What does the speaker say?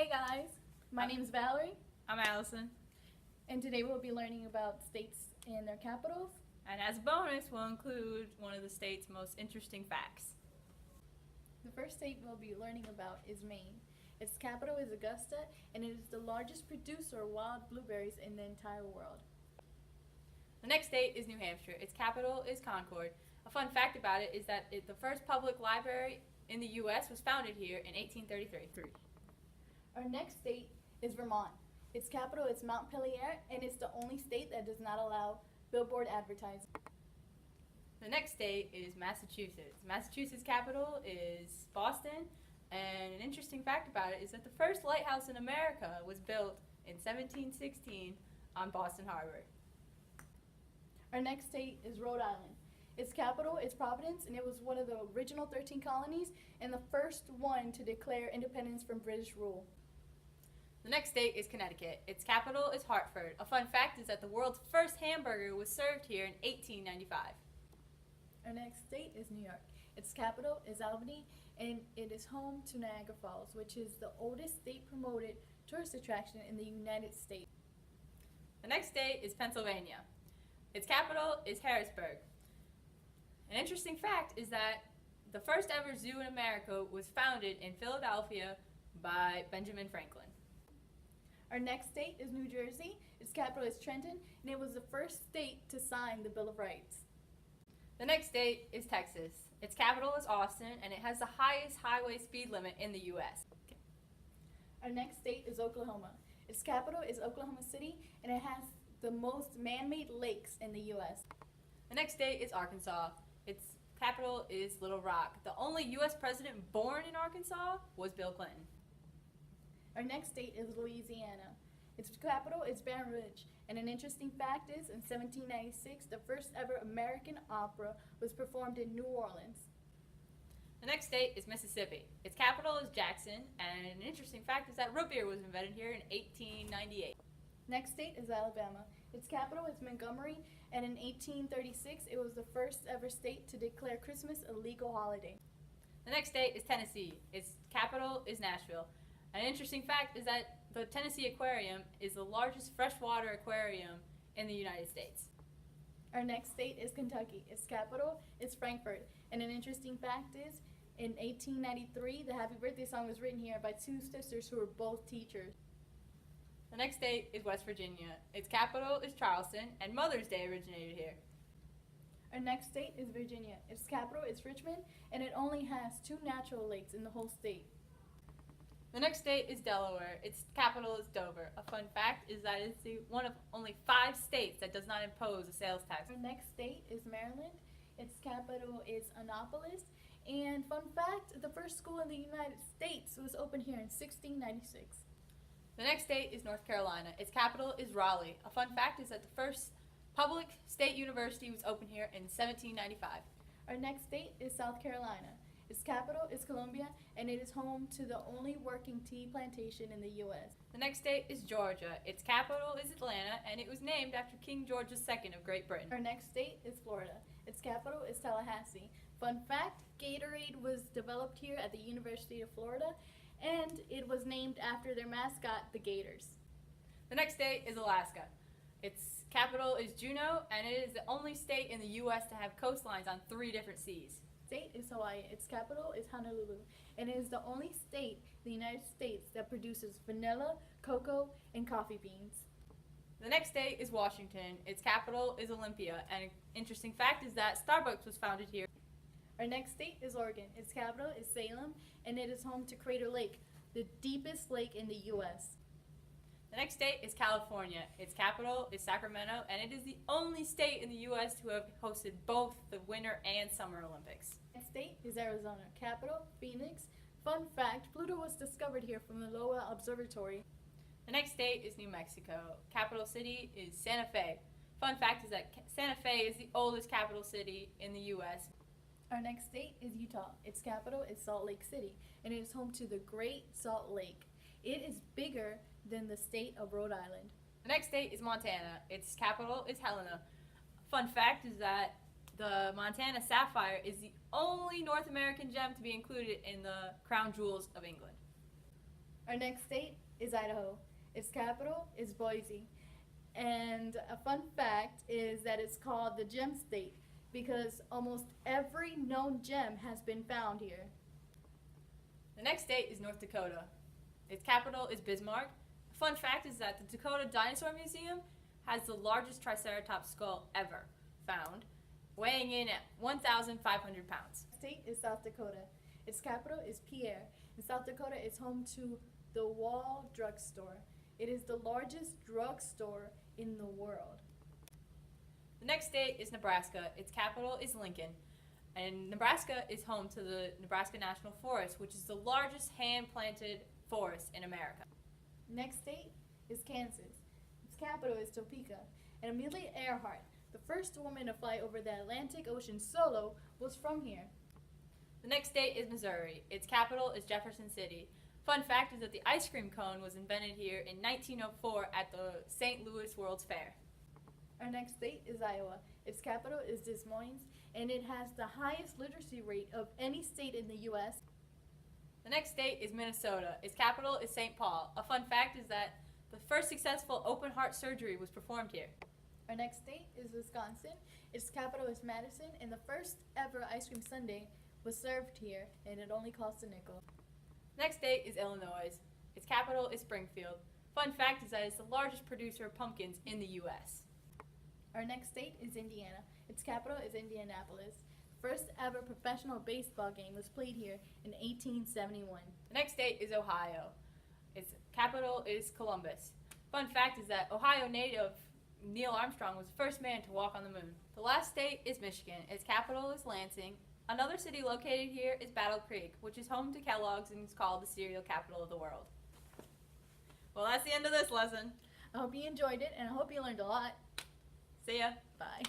Hey guys, my name is Valerie, I'm Allison, and today we'll be learning about states and their capitals. and as a bonus, we'll include one of the state's most interesting facts. The first state we'll be learning about is Maine. Its capital is Augusta, and it is the largest producer of wild blueberries in the entire world. The next state is New Hampshire. Its capital is Concord. A fun fact about it is that the first public library in the U.S. was founded here in 1833. Our next state is Vermont. Its capital is Montpelier, and it's the only state that does not allow billboard advertising. The next state is Massachusetts. Massachusetts' capital is Boston, and an interesting fact about it is that the first lighthouse in America was built in 1716 on Boston Harbor. Our next state is Rhode Island. Its capital is Providence, and it was one of the original 13 colonies and the first one to declare independence from British rule. The next state is Connecticut. Its capital is Hartford. A fun fact is that the world's first hamburger was served here in 1895. Our next state is New York. Its capital is Albany, and it is home to Niagara Falls, which is the oldest state-promoted tourist attraction in the United States. The next state is Pennsylvania. Its capital is Harrisburg. An interesting fact is that the first ever zoo in America was founded in Philadelphia by Benjamin Franklin. Our next state is New Jersey. Its capital is Trenton, and it was the first state to sign the Bill of Rights. The next state is Texas. Its capital is Austin, and it has the highest highway speed limit in the U.S. Our next state is Oklahoma. Its capital is Oklahoma City, and it has the most man-made lakes in the U.S. The next state is Arkansas. Its capital is Little Rock. The only U.S. president born in Arkansas was Bill Clinton. Our next state is Louisiana. Its capital is Baton Rouge, and an interesting fact is, in 1796, the first ever American opera was performed in New Orleans. The next state is Mississippi. Its capital is Jackson, and an interesting fact is that root beer was invented here in 1898. Next state is Alabama. Its capital is Montgomery, and in 1836, it was the first ever state to declare Christmas a legal holiday. The next state is Tennessee. Its capital is Nashville. An interesting fact is that the Tennessee Aquarium is the largest freshwater aquarium in the United States. Our next state is Kentucky. Its capital is Frankfort, and an interesting fact is, in 1893, the Happy Birthday song was written here by two sisters who were both teachers. The next state is West Virginia. Its capital is Charleston, and Mother's Day originated here. Our next state is Virginia. Its capital is Richmond, and it only has 2 natural lakes in the whole state. The next state is Delaware. Its capital is Dover. A fun fact is that it's one of only 5 states that does not impose a sales tax. Our next state is Maryland. Its capital is Annapolis. And fun fact, the first school in the United States was opened here in 1696. The next state is North Carolina. Its capital is Raleigh. A fun fact is that the first public state university was opened here in 1795. Our next state is South Carolina. Its capital is Columbia, and it is home to the only working tea plantation in the U.S. The next state is Georgia. Its capital is Atlanta, and it was named after King George II of Great Britain. Our next state is Florida. Its capital is Tallahassee. Fun fact, Gatorade was developed here at the University of Florida, and it was named after their mascot, the Gators. The next state is Alaska. Its capital is Juneau, and it is the only state in the U.S. to have coastlines on 3 different seas. State is Hawaii. Its capital is Honolulu, and it is the only state in the United States that produces vanilla, cocoa, and coffee beans. The next state is Washington. Its capital is Olympia, and an interesting fact is that Starbucks was founded here. Our next state is Oregon. Its capital is Salem, and it is home to Crater Lake, the deepest lake in the U.S. The next state is California. Its capital is Sacramento, and it is the only state in the U.S. to have hosted both the Winter and Summer Olympics. Next state is Arizona. Capital, Phoenix. Fun fact, Pluto was discovered here from the Lowell Observatory. The next state is New Mexico. Capital city is Santa Fe. Fun fact is that Santa Fe is the oldest capital city in the U.S. Our next state is Utah. Its capital is Salt Lake City, and it is home to the Great Salt Lake. It is bigger than the state of Rhode Island. The next state is Montana. Its capital is Helena. Fun fact is that the Montana sapphire is the only North American gem to be included in the crown jewels of England. Our next state is Idaho. Its capital is Boise. And a fun fact is that it's called the Gem State because almost every known gem has been found here. The next state is North Dakota. Its capital is Bismarck. A fun fact is that the Dakota Dinosaur Museum has the largest Triceratops skull ever found, weighing in at 1,500 pounds. State is South Dakota. Its capital is Pierre. And South Dakota is home to the Wall Drugstore. It is the largest drugstore in the world. The next state is Nebraska. Its capital is Lincoln. And Nebraska is home to the Nebraska National Forest, which is the largest hand-planted forest in America. Next state is Kansas. Its capital is Topeka. And Amelia Earhart, the first woman to fly over the Atlantic Ocean solo, was from here. The next state is Missouri. Its capital is Jefferson City. Fun fact is that the ice cream cone was invented here in 1904 at the St. Louis World's Fair. Our next state is Iowa. Its capital is Des Moines, and it has the highest literacy rate of any state in the U.S. The next state is Minnesota. Its capital is St. Paul. A fun fact is that the first successful open heart surgery was performed here. Our next state is Wisconsin. Its capital is Madison, and the first ever ice cream sundae was served here, and it only cost a nickel. Next state is Illinois. Its capital is Springfield. Fun fact is that it's the largest producer of pumpkins in the U.S. Our next state is Indiana. Its capital is Indianapolis. The first ever professional baseball game was played here in 1871. The next state is Ohio. Its capital is Columbus. Fun fact is that Ohio native Neil Armstrong was the first man to walk on the moon. The last state is Michigan. Its capital is Lansing. Another city located here is Battle Creek, which is home to Kellogg's and is called the cereal capital of the world. Well, that's the end of this lesson. I hope you enjoyed it, and I hope you learned a lot. See ya. Bye.